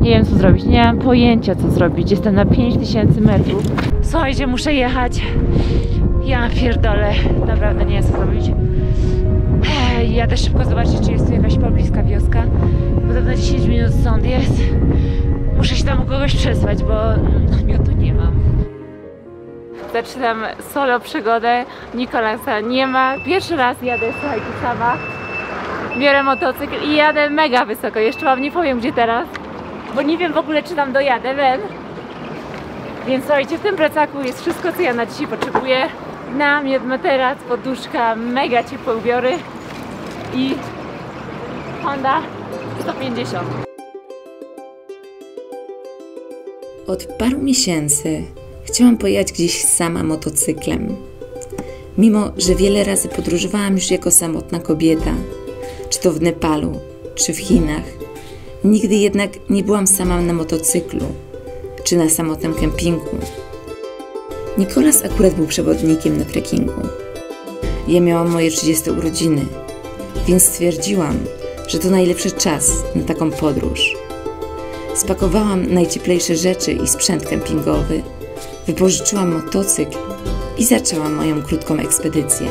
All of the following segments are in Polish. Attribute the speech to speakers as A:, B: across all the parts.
A: Nie wiem co zrobić, nie mam pojęcia co zrobić. Jestem na 5000 metrów. Słuchajcie, muszę jechać. Ja pierdolę, naprawdę nie wiem co zrobić. Jadę szybko zobaczyć, czy jest tu jakaś pobliska wioska. Podobno 10 minut stąd jest. Muszę się tam u kogoś przesłać, bo namiotu nie mam. Zaczynam solo przygodę. Nikolasa nie ma. Pierwszy raz jadę, słuchajcie, sama. Biorę motocykl i jadę mega wysoko. Jeszcze wam nie powiem gdzie teraz, bo nie wiem w ogóle czy tam dojadę, Więc słuchajcie, w tym plecaku jest wszystko co ja na dzisiaj potrzebuję. Namiot, materac, poduszka, mega ciepłe ubiory i Honda 150.
B: Od paru miesięcy chciałam pojechać gdzieś sama motocyklem. Mimo, że wiele razy podróżowałam już jako samotna kobieta, czy to w Nepalu, czy w Chinach, nigdy jednak nie byłam sama na motocyklu, czy na samotnym kempingu. Nikolas akurat był przewodnikiem na trekkingu. Ja miałam moje 30 urodziny, więc stwierdziłam, że to najlepszy czas na taką podróż. Spakowałam najcieplejsze rzeczy i sprzęt kempingowy, wypożyczyłam motocykl i zaczęłam moją krótką ekspedycję.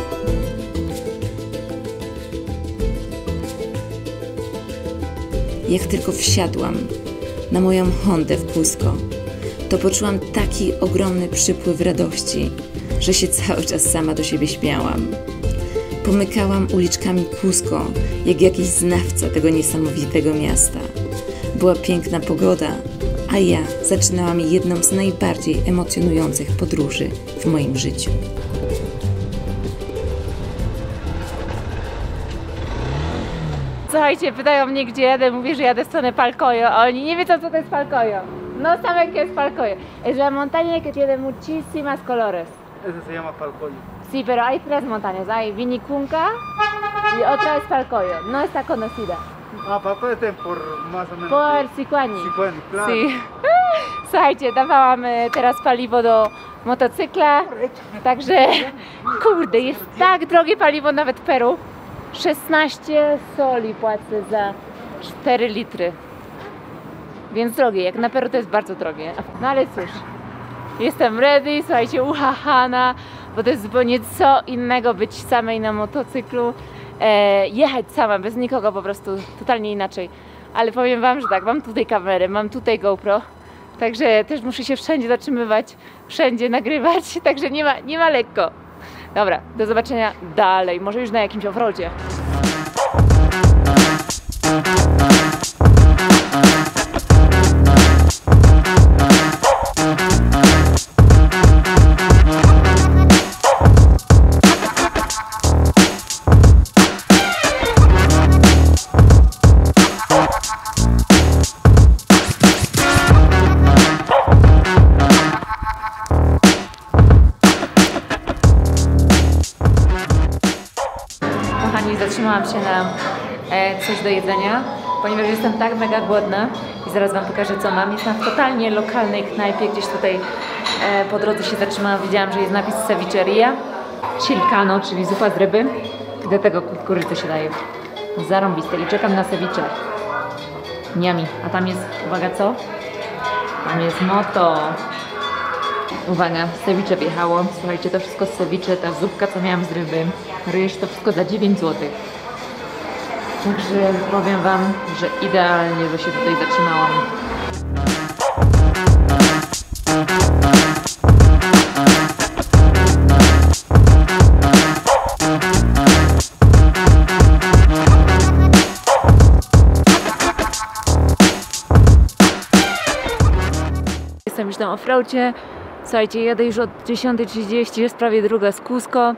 B: Jak tylko wsiadłam na moją Hondę w Cusco, to poczułam taki ogromny przypływ radości, że się cały czas sama do siebie śmiałam. Pomykałam uliczkami Cusco, jak jakiś znawca tego niesamowitego miasta. Była piękna pogoda, a ja zaczynałam jedną z najbardziej emocjonujących podróży w moim życiu.
A: Słuchajcie, pytają mnie gdzie jadę, mówię, że jadę w stronę Palcoyo, a oni nie wiedzą co to jest Palcoyo. No saben qué es Palcoyo. Es la montaña que tiene muchísimas colores.
C: Eso se llama Palcoyo.
A: Sí, pero hay tres montañas, hay Vinicunca y otra es Palcoyo, no está conocida.
C: Palcoyo está por más o menos...
A: Por Sicuani.
C: Sicuani, claro.
A: Sí. Słuchajcie, dawałam teraz paliwo do motocykla, także kurde, jest tak drogie paliwo nawet w Peru. 16 soli płacę za 4 litry. Więc drogie, jak na Peru to jest bardzo drogie. No ale cóż, jestem ready, słuchajcie, uchachana, bo to jest zupełnie co innego być samej na motocyklu. Jechać sama, bez nikogo, po prostu totalnie inaczej. Ale powiem wam, że tak, mam tutaj kamerę, mam tutaj GoPro, także też muszę się wszędzie zatrzymywać, wszędzie nagrywać, także nie ma lekko. Dobra, do zobaczenia dalej, może już na jakimś offroadzie. Zatrzymałam się na coś do jedzenia, ponieważ jestem tak mega głodna i zaraz wam pokażę co mam. Jestem w totalnie lokalnej knajpie, gdzieś tutaj po drodze się zatrzymałam, widziałam, że jest napis cevicheria, chilcano, czyli zupa z ryby, do tego kukurydzę się daje. Zarąbiste i czekam na ceviche. Niami. A tam jest, uwaga co? Tam jest moto. Uwaga, ceviche wjechało. Słuchajcie, to wszystko z ceviche, ta zupka co miałam z ryby. Ryż to wszystko za 9 zł. Także powiem wam, że idealnie, że się tutaj zatrzymałam. Jestem już na offroadzie. Słuchajcie, jadę już od 10:30, jest prawie druga z Cusco.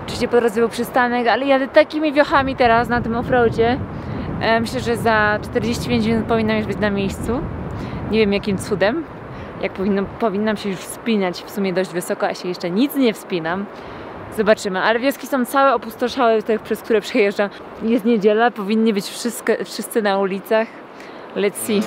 A: Oczywiście po drodze był przystanek, ale jadę takimi wiochami teraz na tym offroadzie. Myślę, że za 45 minut powinnam już być na miejscu. Nie wiem jakim cudem. Jak powinnam się już wspinać w sumie dość wysoko, a się jeszcze nic nie wspinam. Zobaczymy, ale wioski są całe opustoszałe, te, przez które przejeżdżam. Jest niedziela, powinni być wszyscy na ulicach. Let's see.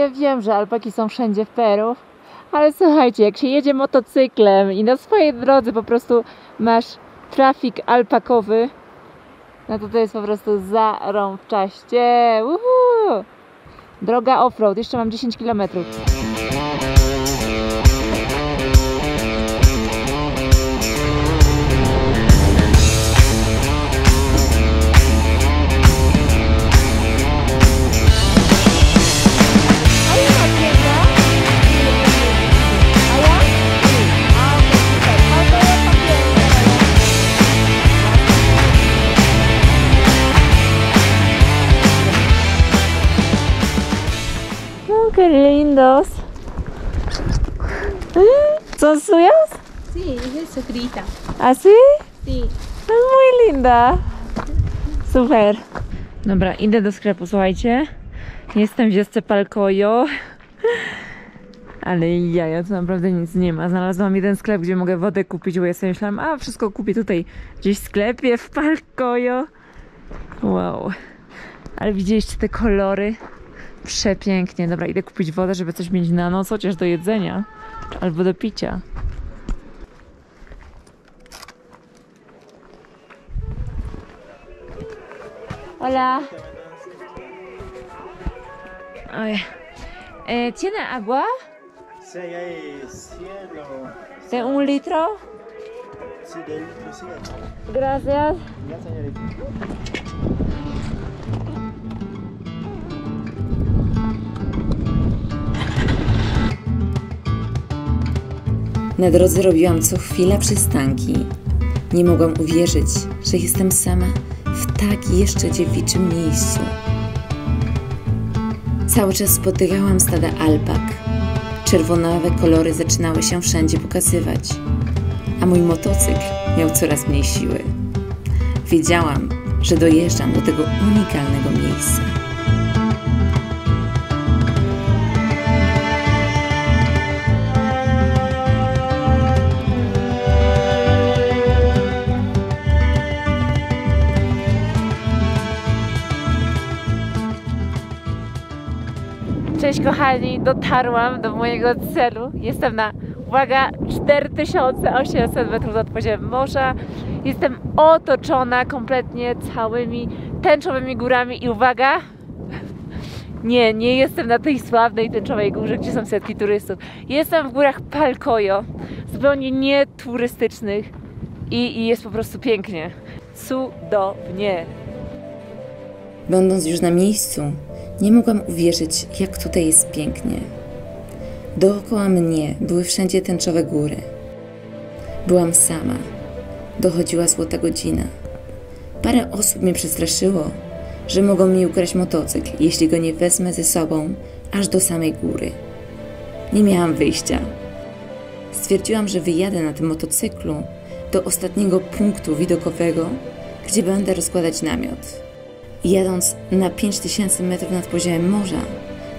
A: ja wiem, że alpaki są wszędzie w Peru, ale słuchajcie, jak się jedzie motocyklem i na swojej drodze po prostu masz trafik alpakowy, no to jest po prostu zarąbczaście. Uhu! Droga offroad, jeszcze mam 10 km. ¡Qué lindos! ¿Son suyos?
D: Sí, es de sucrita.
A: ¿Así?
D: Sí.
A: Es muy linda. Super. Dobra, idę do sklepu, słuchajcie. Jestem w wiosce Palcoyo. Ale jaja, to naprawdę nic nie ma. Znalazłam jeden sklep, gdzie mogę wodę kupić, bo ja sobie myślałam, a wszystko kupię tutaj gdzieś w sklepie w Palcoyo. Wow. Ale widzieliście te kolory? Przepięknie. Dobra, idę kupić wodę, żeby coś mieć na noc, chociaż do jedzenia albo do picia. Hola. ¿Tiene agua?
C: Sí, hay 100 o...
A: ¿De un litro?
C: Sí, de litro, sí.
A: Gracias.
C: Ya, señorita.
B: Na drodze robiłam co chwila przystanki. Nie mogłam uwierzyć, że jestem sama w tak jeszcze dziewiczym miejscu. Cały czas spotykałam stada alpak. Czerwonawe kolory zaczynały się wszędzie pokazywać, a mój motocykl miał coraz mniej siły. Wiedziałam, że dojeżdżam do tego unikalnego miejsca.
A: Cześć kochani, dotarłam do mojego celu. Jestem na, uwaga, 4800 metrów nad poziomem morza. Jestem otoczona kompletnie całymi tęczowymi górami i uwaga, nie jestem na tej sławnej tęczowej górze, gdzie są setki turystów. Jestem w górach Palcoyo, zupełnie nieturystycznych i jest po prostu pięknie, cudownie.
B: Będąc już na miejscu, nie mogłam uwierzyć, jak tutaj jest pięknie. Dookoła mnie były wszędzie tęczowe góry. Byłam sama. Dochodziła złota godzina. Parę osób mnie przestraszyło, że mogą mi ukraść motocykl, jeśli go nie wezmę ze sobą aż do samej góry. Nie miałam wyjścia. Stwierdziłam, że wyjadę na tym motocyklu do ostatniego punktu widokowego, gdzie będę rozkładać namiot. Jadąc na 5000 metrów nad poziomem morza,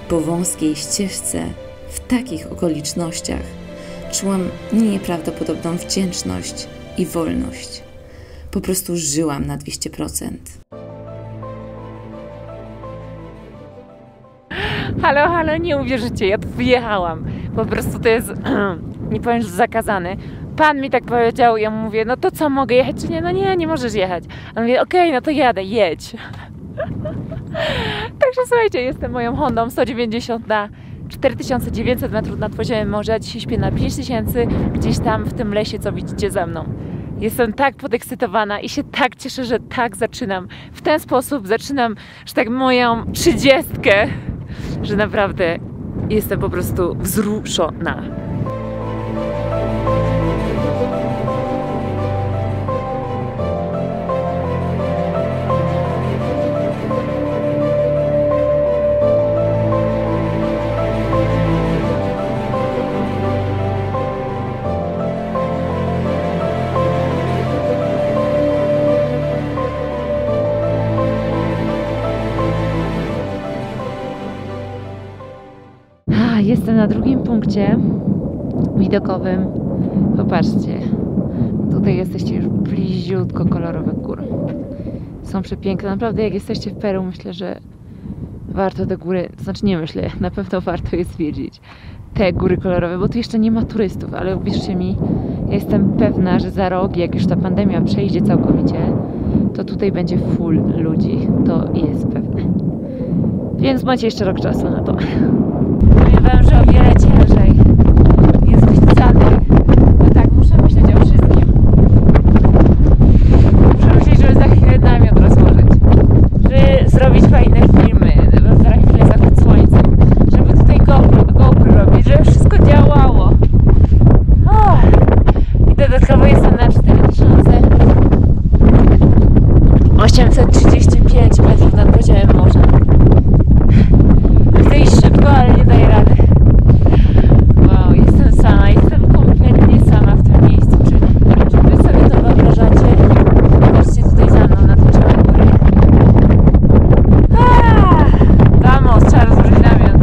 B: po wąskiej ścieżce, w takich okolicznościach, czułam nieprawdopodobną wdzięczność i wolność. Po prostu żyłam na 200%.
A: Halo, nie uwierzycie, ja tu wyjechałam. Po prostu to jest, nie powiem, że zakazane. Pan mi tak powiedział, ja mu mówię, no to co, mogę jechać czy nie? No nie możesz jechać. A on mówi, okej, no to jadę, jedź. Także słuchajcie, jestem moją Hondą 190 na 4900 metrów nad poziomem morza. Dzisiaj śpię na 5000, gdzieś tam w tym lesie, co widzicie za mną. Jestem tak podekscytowana i się tak cieszę, że tak zaczynam. W ten sposób zaczynam, że tak moją 30, że naprawdę jestem po prostu wzruszona. Jestem na drugim punkcie widokowym. Popatrzcie, tutaj jesteście już bliziutko kolorowych gór. Są przepiękne. Naprawdę jak jesteście w Peru, myślę, że warto te góry, to znaczy nie myślę, na pewno warto jest wiedzieć te góry kolorowe, bo tu jeszcze nie ma turystów, ale uwierzcie mi, ja jestem pewna, że za rok, jak już ta pandemia przejdzie całkowicie, to tutaj będzie full ludzi, to jest pewne. Więc macie jeszcze rok czasu na to. Powiem wam, że o wiele ciężej jest być samej, bo tak muszę myśleć o wszystkim. Muszę myśleć, żeby za chwilę namiot rozłożyć, żeby zrobić fajne filmy, żeby za chwilę zachód słońca, żeby tutaj GoPro robić, żeby wszystko działało. I dodatkowo jestem na 4835 metrów nad poziomem morza. Chcę iść szybko, ale nie daję rady. Wow, jestem sama, jestem kompletnie sama w tym miejscu. Czy wy sobie to wyobrażacie? Patrzcie tutaj za mną na te czarne góry. Vamos, trzeba rozłożyć namiot.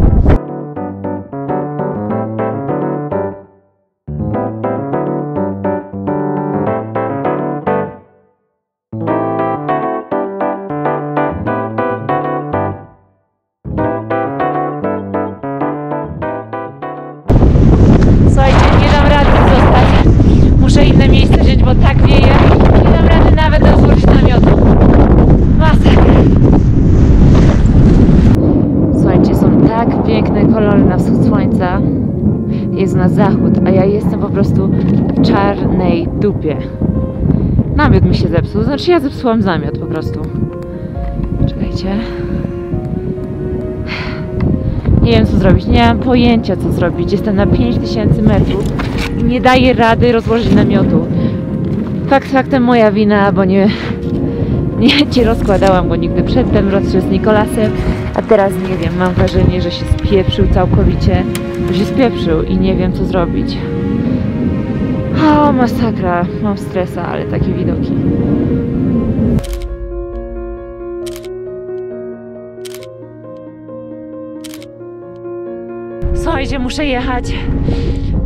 A: Słuchajcie, nie dam rady zostać. Muszę inne miejsce wziąć, bo tak wieje. Nie dam rady nawet rozłożyć namiotu. Masakra. Słuchajcie, są tak piękne kolory na wschód słońca. Jest na zachód, a ja jestem po prostu w czarnej dupie. Namiot mi się zepsuł, znaczy ja zepsułam namiot po prostu. Czekajcie. Nie wiem co zrobić, nie mam pojęcia co zrobić. Jestem na 5000 metrów i nie daję rady rozłożyć namiotu. Faktem moja wina, bo nie rozkładałam go nigdy przedtem, rozszedł z Nikolasem, a teraz nie wiem, mam wrażenie, że się spieprzył całkowicie, bo się spieprzył i nie wiem co zrobić. O, masakra, mam stresa, ale takie widoki. Słuchajcie, muszę jechać.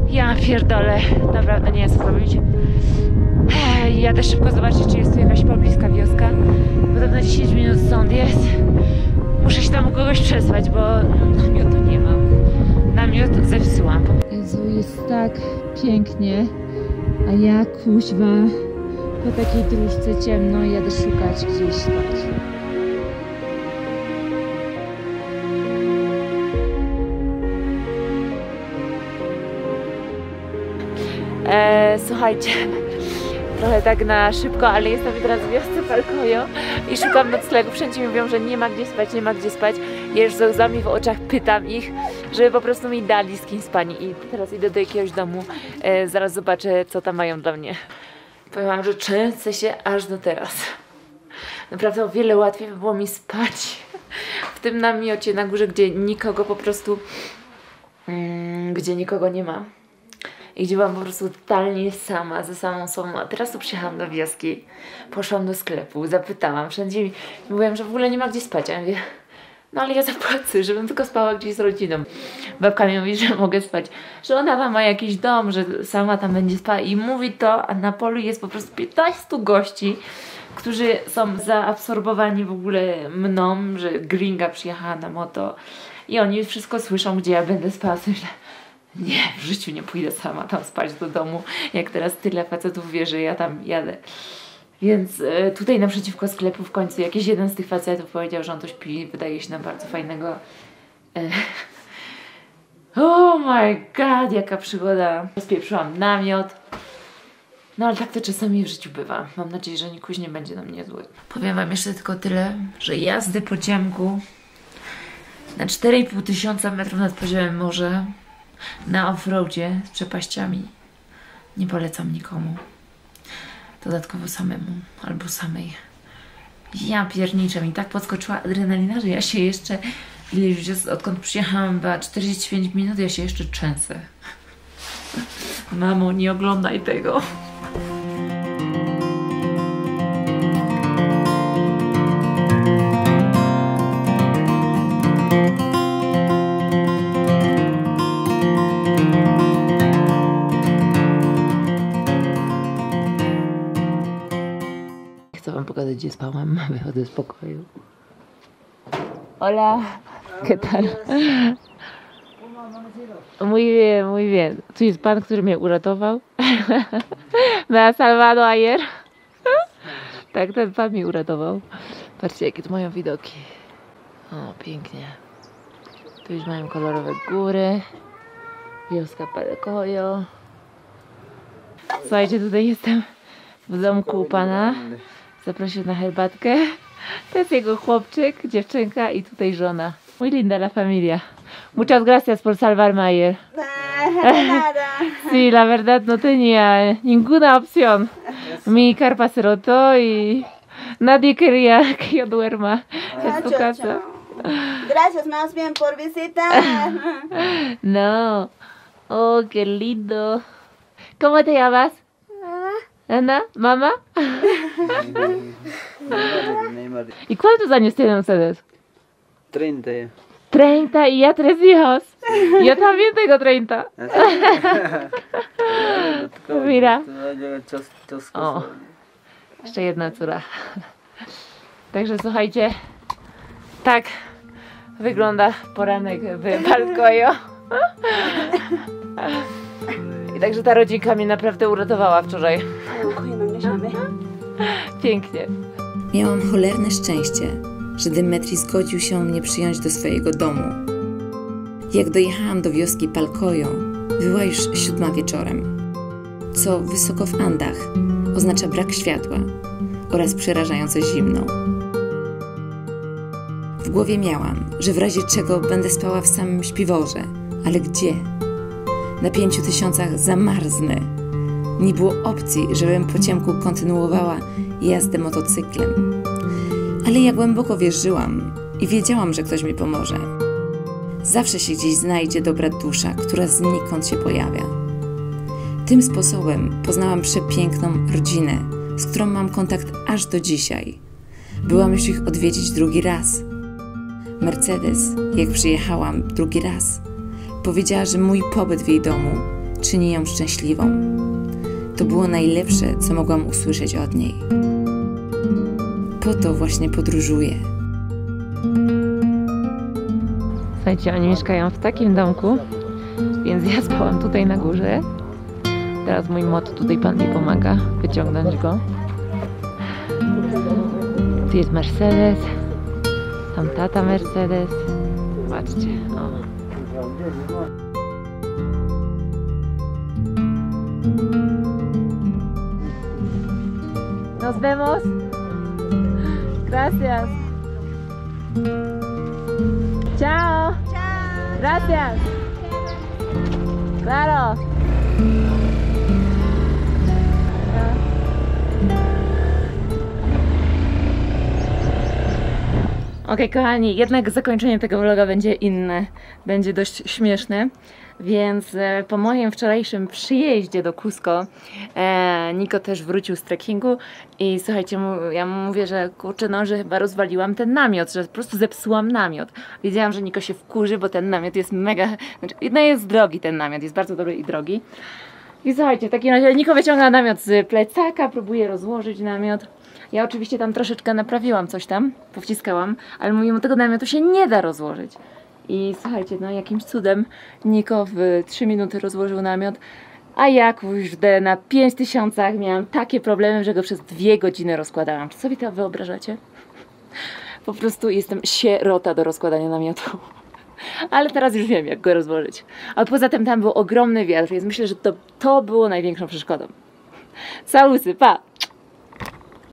A: Ja pierdolę, naprawdę nie wiem co zrobić. Jadę szybko zobaczyć, czy jest tu jakaś pobliska wioska. Podobno 10 minut stąd jest. Muszę się tam u kogoś przesłać, bo namiotu nie mam. Namiot zepsułam. Jezu, jest tak pięknie, a ja kuźwa po takiej dróżce ciemno jadę szukać gdzieś spać. Słuchajcie, trochę tak na szybko, ale jestem teraz w wiosce Falcojo i szukam noclegu. Wszędzie mi mówią, że nie ma gdzie spać, nie ma gdzie spać. Ja już ze łzami w oczach pytam ich, żeby po prostu mi dali z kim spać. I teraz idę do jakiegoś domu, zaraz zobaczę co tam mają dla mnie. Powiem wam, że trzęsę się aż do teraz. Naprawdę o wiele łatwiej by było mi spać w tym namiocie na górze, gdzie nikogo po prostu, gdzie nikogo nie ma. I gdzie byłam po prostu totalnie sama, ze samą sobą. A teraz tu przyjechałam do wioski, poszłam do sklepu, zapytałam, wszędzie mi mówiłam, że w ogóle nie ma gdzie spać. A ja mówię, no ale ja zapłacę, żebym tylko spała gdzieś z rodziną. Babka mi mówi, że mogę spać, że ona tam ma jakiś dom, że sama tam będzie spała i mówi to, a na polu jest po prostu 15 gości, którzy są zaabsorbowani w ogóle mną, że gringa przyjechała na moto i oni wszystko słyszą, gdzie ja będę spała. Nie, w życiu nie pójdę sama tam spać do domu, jak teraz tyle facetów wie, że ja tam jadę. Więc tutaj naprzeciwko sklepu w końcu jakiś jeden z tych facetów powiedział, że on tu śpi, wydaje się na bardzo fajnego. Oh my god, jaka przygoda. Rozpieprzyłam namiot. No ale tak to czasami w życiu bywa. Mam nadzieję, że nikt nie będzie na mnie zły. Powiem wam jeszcze tylko tyle, że jazdy po ciemku na 4500 metrów nad poziomem morza na offroadzie z przepaściami nie polecam nikomu. Dodatkowo samemu albo samej. Ja pierniczę, mi tak podskoczyła adrenalina, że ja się jeszcze, odkąd przyjechałam, chyba 45 minut, ja się jeszcze trzęsę. Mamo, nie oglądaj tego. Chcę wam pokazać, gdzie spałam. Wychodzę z pokoju. Hola. ¿Qué tal? Muy bien, muy bien. Tu jest pan, który mnie uratował. Me ha salvado ayer. Tak, ten pan mnie uratował. Patrzcie, jakie tu mają widoki. O, pięknie. Tu już mają kolorowe góry. Wioska Palcoyo. Słuchajcie, tutaj jestem w domku u pana. Zaprosił na herbatkę. To jest jego chłopczyk, dziewczynka i tutaj żona. Muy linda la familia. Muchas gracias por salvarme ayer.
E: Nada.
A: Sí, la verdad no tenía ninguna opción. Mi carpa se rotó y nadie quería que yo duerma en tu casa.
E: Gracias más bien por visitar.
A: No. Oh, qué lindo. ¿Cómo te llamas? Ana, mamá. ¿Y cuántos años tienen ustedes?
C: 30.
A: 30 y ya 3 hijos. Yo también tengo 30. Mira. O, jeszcze jedna córa. Także słuchajcie, tak wygląda poranek w Palcoyo. I także ta rodzinka mnie naprawdę uratowała wczoraj. Pięknie.
B: Miałam cholerne szczęście, że Demetri zgodził się mnie przyjąć do swojego domu. Jak dojechałam do wioski Palcoyo, była już 7 wieczorem, co wysoko w Andach oznacza brak światła oraz przerażająco zimno. W głowie miałam, że w razie czego będę spała w samym śpiworze, ale gdzie? Na 5000 zamarznę. Nie było opcji, żebym po ciemku kontynuowała jazdę motocyklem. Ale ja głęboko wierzyłam i wiedziałam, że ktoś mi pomoże. Zawsze się gdzieś znajdzie dobra dusza, która znikąd się pojawia. Tym sposobem poznałam przepiękną rodzinę, z którą mam kontakt aż do dzisiaj. Byłam już ich odwiedzić drugi raz. Mercedes, jak przyjechałam drugi raz, powiedziała, że mój pobyt w jej domu czyni ją szczęśliwą. To było najlepsze, co mogłam usłyszeć od niej. Po to właśnie podróżuję.
A: Słuchajcie, oni mieszkają w takim domku, więc ja spałam tutaj na górze. Teraz mój mot, tutaj pan mi pomaga wyciągnąć go. Tu jest Mercedes, tam tata Mercedes. Patrzcie, o. Nos vemos. Gracias. Chao. Gracias. Claro. Okej, kochani, jednak zakończenie tego vloga będzie inne, będzie dość śmieszne, więc po moim wczorajszym przyjeździe do Cusco Niko też wrócił z trekkingu i słuchajcie, ja mu mówię, że kurczę, no, że chyba rozwaliłam ten namiot, że po prostu zepsułam namiot. Wiedziałam, że Niko się wkurzy, bo ten namiot jest mega, znaczy, no jest drogi ten namiot, jest bardzo dobry i drogi. I słuchajcie, w takim razie Niko wyciąga namiot z plecaka, próbuje rozłożyć namiot. Ja oczywiście tam troszeczkę naprawiłam coś tam, powciskałam, ale mimo tego namiotu się nie da rozłożyć. I słuchajcie, no jakimś cudem Niko w 3 minuty rozłożył namiot, a ja kurde na 5000 miałam takie problemy, że go przez 2 godziny rozkładałam. Czy sobie to wyobrażacie? Po prostu jestem sierota do rozkładania namiotu. Ale teraz już wiem, jak go rozłożyć. A poza tym tam był ogromny wiatr, więc myślę, że to było największą przeszkodą. Całusy, pa!